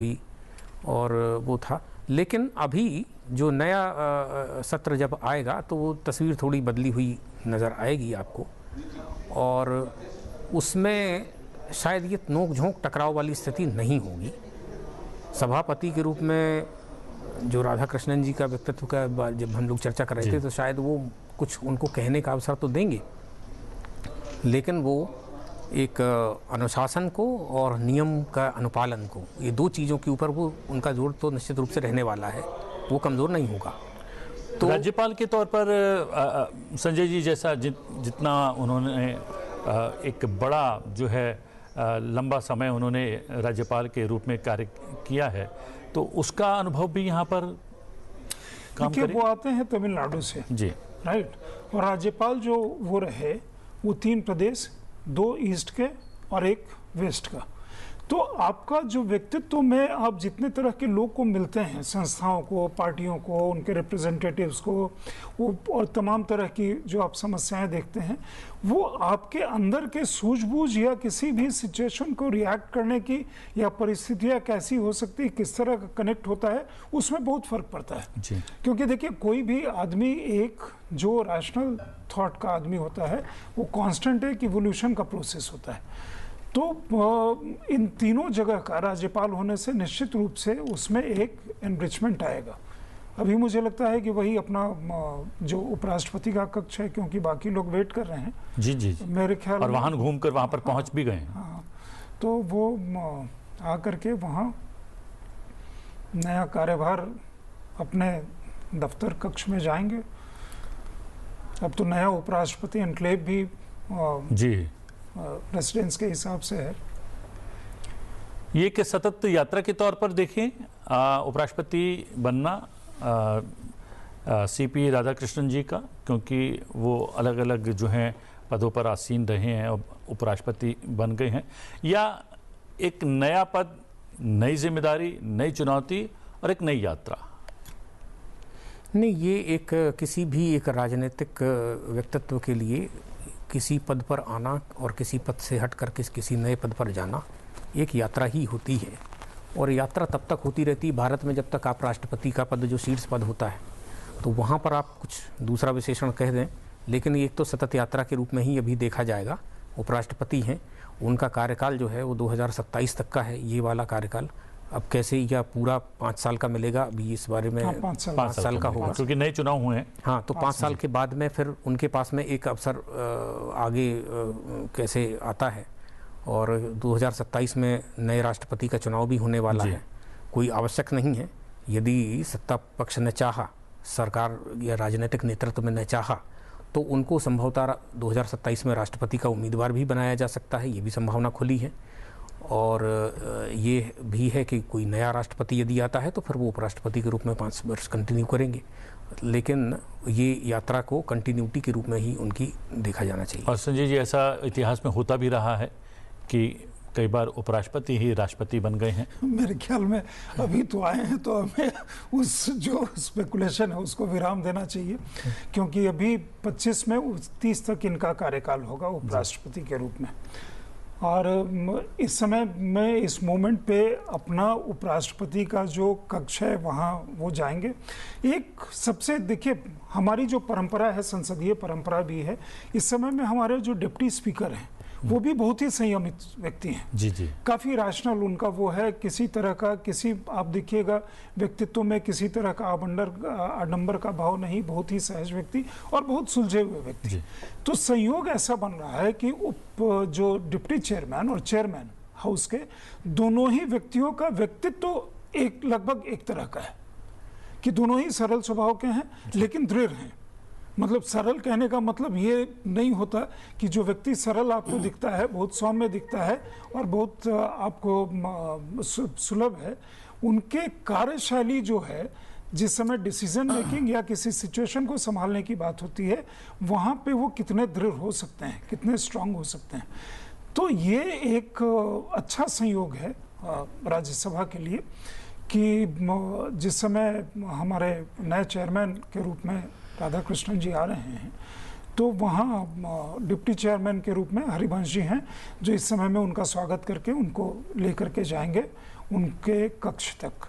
भी और वो था। लेकिन अभी जो नया सत्र जब आएगा तो वो तस्वीर थोड़ी बदली हुई नज़र आएगी आपको, और उसमें शायद ये नोक झोंक टकराव वाली स्थिति नहीं होगी। सभापति के रूप में जो राधा कृष्णन जी का व्यक्तित्व का जब हम लोग चर्चा कर रहे थे तो शायद वो कुछ उनको कहने का अवसर तो देंगे, लेकिन वो एक अनुशासन को और नियम का अनुपालन को, ये दो चीज़ों के ऊपर वो उनका जोर तो निश्चित रूप से रहने वाला है, वो कमज़ोर नहीं होगा। तो राज्यपाल के तौर पर संजय जी जैसा जितना उन्होंने एक बड़ा जो है लंबा समय उन्होंने राज्यपाल के रूप में कार्य किया है, तो उसका अनुभव भी यहाँ पर काम करे। वो आते हैं तमिलनाडु से जी, राइट, और राज्यपाल जो वो रहे वो 3 प्रदेश, 2 ईस्ट के और 1 वेस्ट का। तो आपका जो व्यक्तित्व में आप जितने तरह के लोग को मिलते हैं, संस्थाओं को, पार्टियों को, उनके रिप्रेजेंटेटिव्स को, वो और तमाम तरह की जो आप समस्याएं देखते हैं, वो आपके अंदर के सूझबूझ या किसी भी सिचुएशन को रिएक्ट करने की या परिस्थितियां कैसी हो सकती है, किस तरह का कनेक्ट होता है, उसमें बहुत फर्क पड़ता है जी। क्योंकि देखिए कोई भी आदमी एक जो रैशनल थॉट का आदमी होता है वो कांस्टेंट एक इवोल्यूशन का प्रोसेस होता है। तो इन तीनों जगह का राज्यपाल होने से निश्चित रूप से उसमें एक एनरिचमेंट आएगा। अभी मुझे लगता है कि वही अपना जो उपराष्ट्रपति का कक्ष है, क्योंकि बाकी लोग वेट कर रहे हैं जी जी मेरे ख्याल, और वाहन घूमकर वहां पर पहुंच भी गए। हाँ, तो वो आकर के वहाँ नया कार्यभार अपने दफ्तर कक्ष में जाएंगे। अब तो नया उपराष्ट्रपति एनक्लेव भी जी रेसिडेंस के हिसाब से है। ये एक सतत यात्रा के तौर पर देखें, उपराष्ट्रपति बनना सीपी राधाकृष्णन जी का, क्योंकि वो अलग अलग जो हैं पदों पर आसीन रहे हैं और उपराष्ट्रपति बन गए हैं, या एक नया पद, नई जिम्मेदारी, नई चुनौती और एक नई यात्रा? नहीं, ये एक किसी भी एक राजनीतिक व्यक्तित्व के लिए किसी पद पर आना और किसी पद से हट कर किसी नए पद पर जाना एक यात्रा ही होती है, और यात्रा तब तक होती रहती है भारत में जब तक आप राष्ट्रपति का पद जो शीर्ष पद होता है तो वहाँ पर आप कुछ दूसरा विशेषण कह दें, लेकिन एक तो सतत यात्रा के रूप में ही अभी देखा जाएगा। उपराष्ट्रपति हैं, उनका कार्यकाल जो है वो 2027 तक का है, ये वाला कार्यकाल। अब कैसे या पूरा 5 साल का मिलेगा, अभी इस बारे में 5 साल का होगा, क्योंकि नए चुनाव हुए हैं। हाँ, तो 5 साल के बाद में फिर उनके पास में एक अवसर आगे कैसे आता है, और 2027 में नए राष्ट्रपति का चुनाव भी होने वाला है। कोई आवश्यक नहीं है, यदि सत्ता पक्ष ने चाहा, सरकार या राजनीतिक नेतृत्व में ने चाहा, तो उनको संभवतः 2027 में राष्ट्रपति का उम्मीदवार भी बनाया जा सकता है, ये भी संभावना खुली है। और ये भी है कि कोई नया राष्ट्रपति यदि आता है तो फिर वो उपराष्ट्रपति के रूप में 5 वर्ष कंटिन्यू करेंगे, लेकिन ये यात्रा को कंटिन्यूटी के रूप में ही उनकी देखा जाना चाहिए। और संजय जी, ऐसा इतिहास में होता भी रहा है कि कई बार उपराष्ट्रपति ही राष्ट्रपति बन गए हैं। मेरे ख्याल में अभी तो आए हैं तो हमें उस जो स्पेकुलेशन है उसको विराम देना चाहिए, क्योंकि अभी 25 में 30 तक इनका कार्यकाल होगा उपराष्ट्रपति के रूप में। और इस समय में इस मोमेंट पे अपना उपराष्ट्रपति का जो कक्ष है वहाँ वो जाएंगे। एक सबसे देखिए, हमारी जो परंपरा है, संसदीय परंपरा भी है, इस समय में हमारे जो डिप्टी स्पीकर हैं वो भी बहुत ही संयमित व्यक्ति हैं जी जी, काफ़ी रैशनल उनका वो है, किसी तरह का आप देखिएगा व्यक्तित्व में किसी तरह का आडंबर का भाव नहीं, बहुत ही सहज व्यक्ति और बहुत सुलझे हुए व्यक्ति। तो संयोग ऐसा बन रहा है कि जो डिप्टी चेयरमैन और चेयरमैन हाउस के दोनों ही व्यक्तियों का व्यक्तित्व एक लगभग एक तरह का है, कि दोनों ही सरल स्वभाव के हैं लेकिन दृढ़ हैं। मतलब सरल कहने का मतलब ये नहीं होता कि जो व्यक्ति सरल आपको दिखता है, बहुत सौम्य दिखता है और बहुत आपको सुलभ है, उनके कार्यशैली जो है, जिस समय डिसीजन मेकिंग या किसी सिचुएशन को संभालने की बात होती है, वहाँ पे वो कितने दृढ़ हो सकते हैं, कितने स्ट्रांग हो सकते हैं। तो ये एक अच्छा संयोग है राज्यसभा के लिए कि जिस समय हमारे नए चेयरमैन के रूप में राधाकृष्णन जी आ रहे हैं, तो वहाँ डिप्टी चेयरमैन के रूप में हरिवंश जी हैं, जो इस समय में उनका स्वागत करके उनको लेकर के जाएंगे उनके कक्ष तक।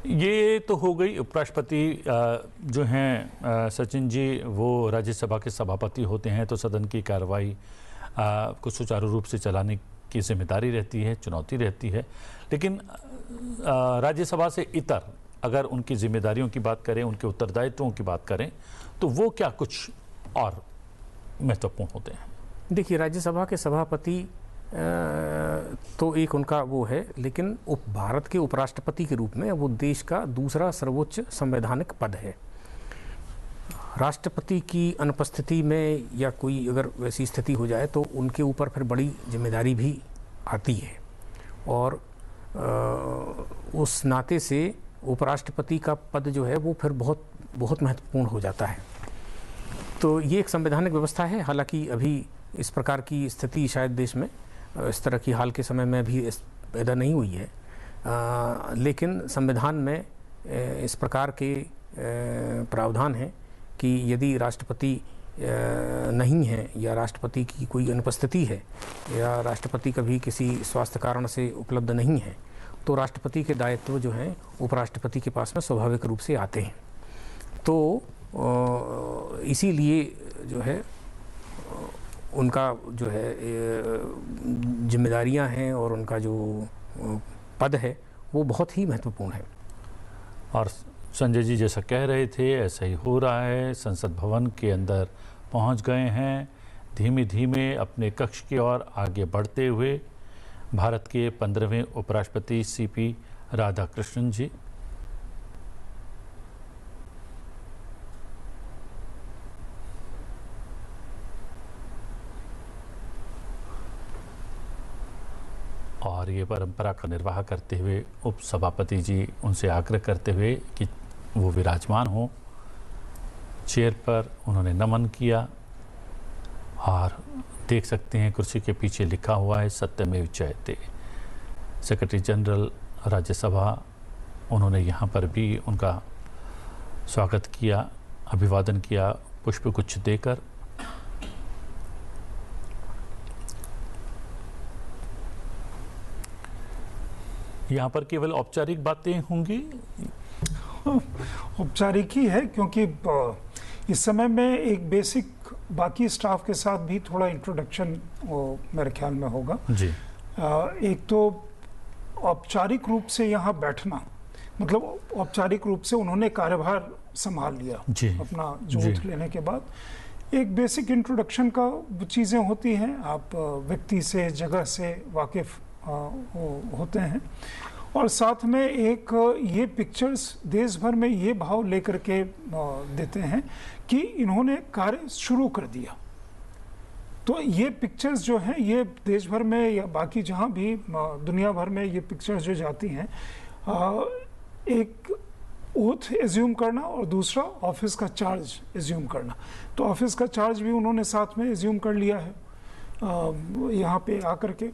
ये तो हो गई उपराष्ट्रपति जो हैं सचिन जी, वो राज्यसभा के सभापति होते हैं, तो सदन की कार्रवाई को सुचारू रूप से चलाने की जिम्मेदारी रहती है, चुनौती रहती है। लेकिन राज्यसभा से इतर अगर उनकी जिम्मेदारियों की बात करें, उनके उत्तरदायित्वों की बात करें, तो वो क्या कुछ और महत्वपूर्ण होते हैं? देखिए, राज्यसभा के सभापति तो एक उनका वो है, लेकिन भारत के उपराष्ट्रपति के रूप में वो देश का दूसरा सर्वोच्च संवैधानिक पद है। राष्ट्रपति की अनुपस्थिति में या कोई अगर वैसी स्थिति हो जाए तो उनके ऊपर फिर बड़ी जिम्मेदारी भी आती है, और उस नाते से उपराष्ट्रपति का पद जो है वो फिर बहुत बहुत महत्वपूर्ण हो जाता है। तो ये एक संवैधानिक व्यवस्था है। हालांकि अभी इस प्रकार की स्थिति शायद देश में इस तरह की हाल के समय में भी पैदा नहीं हुई है, लेकिन संविधान में इस प्रकार के प्रावधान हैं कि यदि राष्ट्रपति नहीं है या राष्ट्रपति की कोई अनुपस्थिति है या राष्ट्रपति कभी किसी स्वास्थ्य कारण से उपलब्ध नहीं है, तो राष्ट्रपति के दायित्व जो हैं उपराष्ट्रपति के पास में स्वाभाविक रूप से आते हैं। तो इसीलिए जो है उनका जो है जिम्मेदारियां हैं और उनका जो पद है वो बहुत ही महत्वपूर्ण है। और संजय जी जैसा कह रहे थे ऐसा ही हो रहा है। संसद भवन के अंदर पहुंच गए हैं, धीमे धीमे अपने कक्ष की ओर आगे बढ़ते हुए भारत के 15वें उपराष्ट्रपति सीपी राधाकृष्णन जी। और ये परंपरा का निर्वाह करते हुए उपसभापति जी उनसे आग्रह करते हुए कि वो विराजमान हो चेयर पर, उन्होंने नमन किया। और देख सकते हैं कुर्सी के पीछे लिखा हुआ है सत्यमेव जयते। सेक्रेटरी जनरल राज्यसभा, उन्होंने यहाँ पर भी उनका स्वागत किया, अभिवादन किया पुष्पगुच्छ देकर। यहाँ पर केवल औपचारिक बातें होंगी? औपचारिक ही है, क्योंकि इस समय में एक बेसिक बाकी स्टाफ के साथ भी थोड़ा इंट्रोडक्शन मेरे ख्याल में होगा जी। एक तो औपचारिक रूप से यहाँ बैठना, मतलब औपचारिक रूप से उन्होंने कार्यभार संभाल लिया अपना जोत लेने के बाद। एक बेसिक इंट्रोडक्शन का चीज़ें होती हैं, आप व्यक्ति से जगह से वाकिफ होते हैं, और साथ में एक ये पिक्चर्स देश भर में ये भाव लेकर के देते हैं कि इन्होंने कार्य शुरू कर दिया। तो ये पिक्चर्स जो हैं ये देश भर में या बाकी जहाँ भी दुनिया भर में ये पिक्चर्स जो जाती हैं, एक ओथ एज्यूम करना और दूसरा ऑफिस का चार्ज एज्यूम करना। तो ऑफिस का चार्ज भी उन्होंने साथ में एज्यूम कर लिया है यहाँ पे आकर के।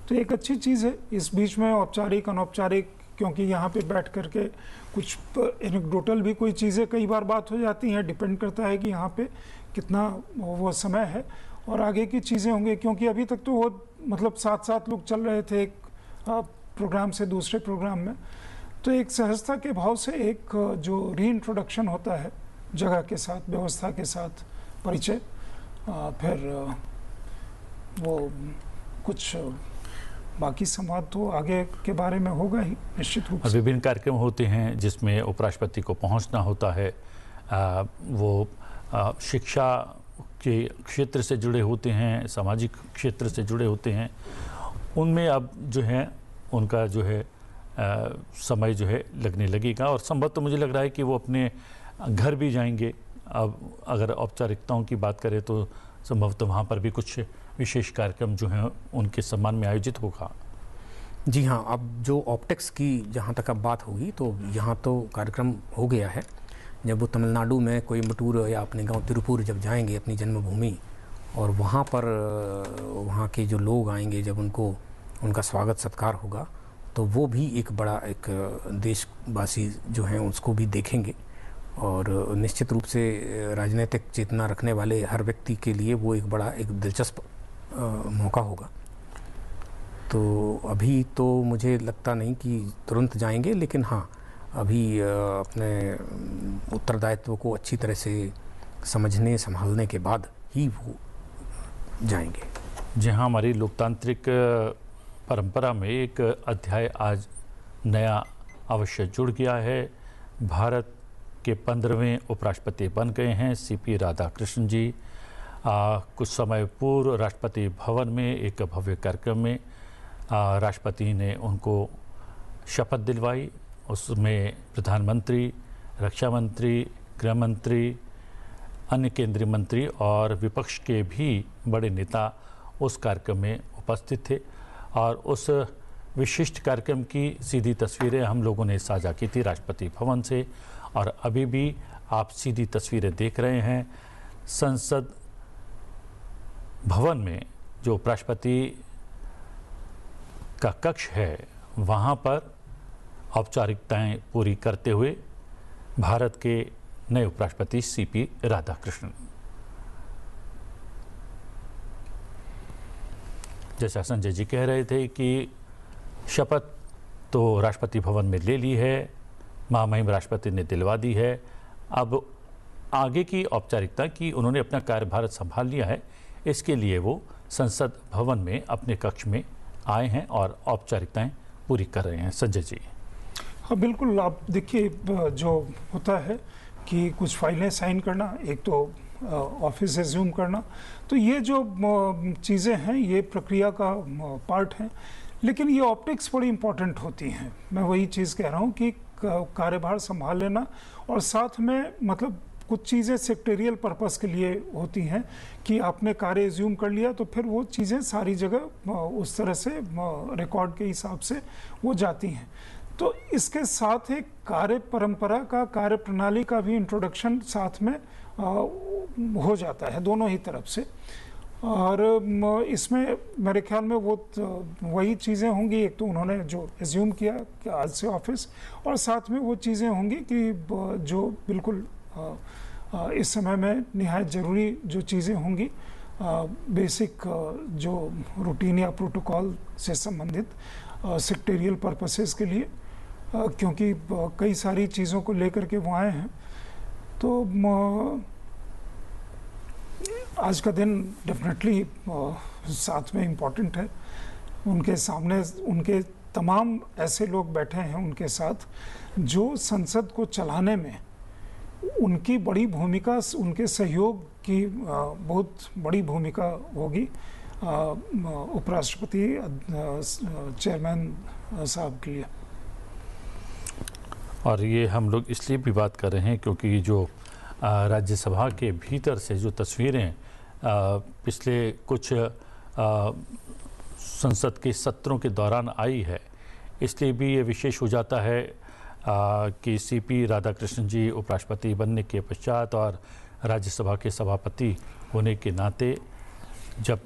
तो एक अच्छी चीज़ है। इस बीच में औपचारिक अनौपचारिक, क्योंकि यहाँ पे बैठ करके कुछ एनेक्डोटल भी कोई चीज़ें कई बार बात हो जाती हैं, डिपेंड करता है कि यहाँ पे कितना वो समय है और आगे की चीज़ें होंगी। क्योंकि अभी तक तो वो मतलब साथ साथ लोग चल रहे थे एक प्रोग्राम से दूसरे प्रोग्राम में, तो एक सहजता के भाव से एक जो रीइंट्रोडक्शन होता है जगह के साथ, व्यवस्था के साथ परिचय, फिर वो कुछ बाकी संवाद तो आगे के बारे में होगा ही निश्चित रूप से। विभिन्न कार्यक्रम होते हैं जिसमें उपराष्ट्रपति को पहुंचना होता है, वो शिक्षा के क्षेत्र से जुड़े होते हैं, सामाजिक क्षेत्र से जुड़े होते हैं। उनमें अब जो है उनका जो है समय जो है लगने लगेगा, और संभवतः मुझे लग रहा है कि वो अपने घर भी जाएंगे। अब अगर औपचारिकताओं की बात करें तो संभवतः वहाँ पर भी कुछ विशेष कार्यक्रम जो हैं उनके सम्मान में आयोजित होगा। जी हाँ, अब जो ऑप्टिक्स की जहाँ तक अब बात होगी तो यहाँ तो कार्यक्रम हो गया है। जब वो तमिलनाडु में कोयम्बटूर या अपने गांव तिरुपुर जब जाएंगे, अपनी जन्मभूमि, और वहाँ पर वहाँ के जो लोग आएंगे, जब उनका स्वागत सत्कार होगा, तो वो भी एक बड़ा एक देशवासी जो हैं उसको भी देखेंगे। और निश्चित रूप से राजनीतिक चेतना रखने वाले हर व्यक्ति के लिए वो एक बड़ा एक दिलचस्प मौका होगा। तो अभी तो मुझे लगता नहीं कि तुरंत जाएंगे, लेकिन हाँ अभी अपने उत्तरदायित्व को अच्छी तरह से समझने संभालने के बाद ही वो जाएंगे। जहाँ हमारी लोकतांत्रिक परंपरा में एक अध्याय आज नया अवश्य जुड़ गया है। भारत के 15वें उपराष्ट्रपति बन गए हैं सीपी राधाकृष्णन जी। कुछ समय पूर्व राष्ट्रपति भवन में एक भव्य कार्यक्रम में राष्ट्रपति ने उनको शपथ दिलवाई। उसमें प्रधानमंत्री, रक्षा मंत्री, गृह मंत्री, अन्य केंद्रीय मंत्री और विपक्ष के भी बड़े नेता उस कार्यक्रम में उपस्थित थे और उस विशिष्ट कार्यक्रम की सीधी तस्वीरें हम लोगों ने साझा की थी राष्ट्रपति भवन से, और अभी भी आप सीधी तस्वीरें देख रहे हैं। संसद भवन में जो उपराष्ट्रपति का कक्ष है वहाँ पर औपचारिकताएं पूरी करते हुए भारत के नए उपराष्ट्रपति सीपी राधाकृष्णन। जैसा संजय जी कह रहे थे कि शपथ तो राष्ट्रपति भवन में ले ली है, महामहिम राष्ट्रपति ने दिलवा दी है। अब आगे की औपचारिकता की उन्होंने अपना कार्यभार संभाल लिया है, इसके लिए वो संसद भवन में अपने कक्ष में आए हैं और औपचारिकताएं पूरी कर रहे हैं। संजय जी। हाँ बिल्कुल, आप देखिए जो होता है कि कुछ फाइलें साइन करना, एक तो ऑफिस एज्यूम करना, तो ये जो चीज़ें हैं ये प्रक्रिया का पार्ट है, लेकिन ये ऑप्टिक्स बड़ी इंपॉर्टेंट होती हैं। मैं वही चीज़ कह रहा हूँ कि कार्यभार संभाल लेना और साथ में मतलब कुछ चीज़ें सेक्रेटरियल पर्पस के लिए होती हैं कि आपने कार्य एज्यूम कर लिया तो फिर वो चीज़ें सारी जगह उस तरह से रिकॉर्ड के हिसाब से वो जाती हैं। तो इसके साथ एक कार्य परंपरा का, कार्य प्रणाली का भी इंट्रोडक्शन साथ में हो जाता है दोनों ही तरफ से, और इसमें मेरे ख्याल में वो वही चीज़ें होंगी। एक तो उन्होंने जो एज्यूम किया कि आज से ऑफिस, और साथ में वो चीज़ें होंगी कि जो बिल्कुल इस समय में निहायत ज़रूरी जो चीज़ें होंगी, बेसिक जो रूटीन या प्रोटोकॉल से संबंधित सेक्रेटरियल पर्पसेस के लिए, क्योंकि कई सारी चीज़ों को लेकर के वो आए हैं। तो आज का दिन डेफिनेटली साथ में इम्पॉर्टेंट है। उनके सामने उनके तमाम ऐसे लोग बैठे हैं उनके साथ जो संसद को चलाने में उनकी बड़ी भूमिका, उनके सहयोग की बहुत बड़ी भूमिका होगी उपराष्ट्रपति चेयरमैन साहब के लिए। और ये हम लोग इसलिए भी बात कर रहे हैं क्योंकि जो राज्यसभा के भीतर से जो तस्वीरें पिछले कुछ संसद के सत्रों के दौरान आई है, इसलिए भी ये विशेष हो जाता है कि सीपी राधाकृष्णन जी उपराष्ट्रपति बनने के पश्चात और राज्यसभा के सभापति होने के नाते जब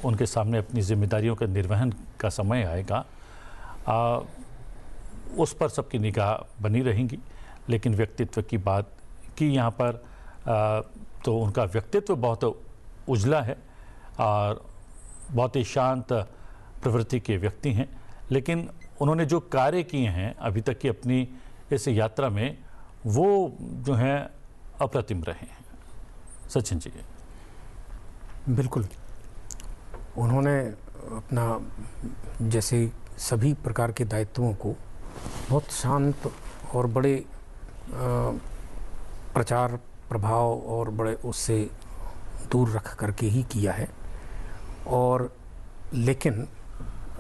उनके सामने अपनी जिम्मेदारियों का निर्वहन का समय आएगा, उस पर सबकी निगाह बनी रहेंगी। लेकिन व्यक्तित्व की बात की यहाँ पर तो उनका व्यक्तित्व बहुत उजला है और बहुत ही शांत प्रवृत्ति के व्यक्ति हैं, लेकिन उन्होंने जो कार्य किए हैं अभी तक की अपनी इस यात्रा में, वो जो हैं अप्रतिम रहे हैं। सचिन जी। बिल्कुल, उन्होंने अपना जैसे सभी प्रकार के दायित्वों को बहुत शांत और बड़े प्रचार प्रभाव और बड़े उससे दूर रख करके ही किया है। और लेकिन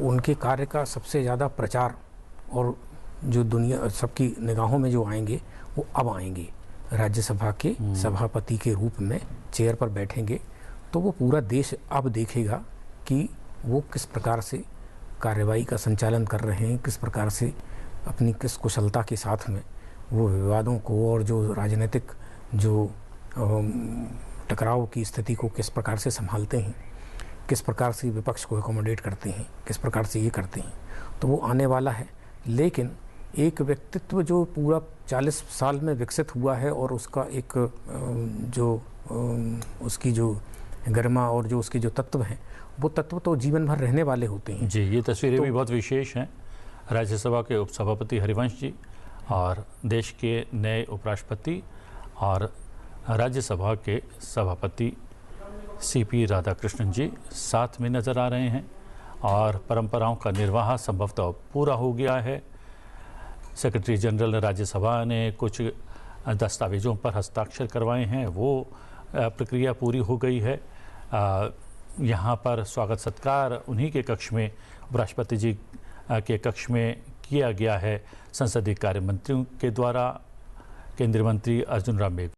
उनके कार्य का सबसे ज़्यादा प्रचार और जो दुनिया सबकी निगाहों में जो आएंगे वो अब आएंगे। राज्यसभा के सभापति के रूप में चेयर पर बैठेंगे तो वो पूरा देश अब देखेगा कि वो किस प्रकार से कार्यवाही का संचालन कर रहे हैं, किस प्रकार से अपनी किस कुशलता के साथ में वो विवादों को और जो राजनीतिक जो टकराव की स्थिति को किस प्रकार से संभालते हैं, किस प्रकार से विपक्ष को एकोमोडेट करते हैं, किस प्रकार से ये करते हैं, तो वो आने वाला है। लेकिन एक व्यक्तित्व जो पूरा 40 साल में विकसित हुआ है और उसका एक जो उसकी जो गरिमा और जो उसके जो तत्व हैं, वो तत्व तो जीवन भर रहने वाले होते हैं। जी, ये तस्वीरें भी बहुत विशेष हैं। राज्यसभा के उपसभापति हरिवंश जी और देश के नए उपराष्ट्रपति और राज्यसभा के सभापति CP राधाकृष्णन जी साथ में नज़र आ रहे हैं और परंपराओं का निर्वाह संभवतः पूरा हो गया है। सेक्रेटरी जनरल राज्यसभा ने कुछ दस्तावेज़ों पर हस्ताक्षर करवाए हैं, वो प्रक्रिया पूरी हो गई है। यहाँ पर स्वागत सत्कार उन्हीं के कक्ष में, उपराष्ट्रपति जी के कक्ष में किया गया है संसदीय कार्य मंत्रियों के द्वारा। केंद्रीय मंत्री अर्जुन राम मेघवाल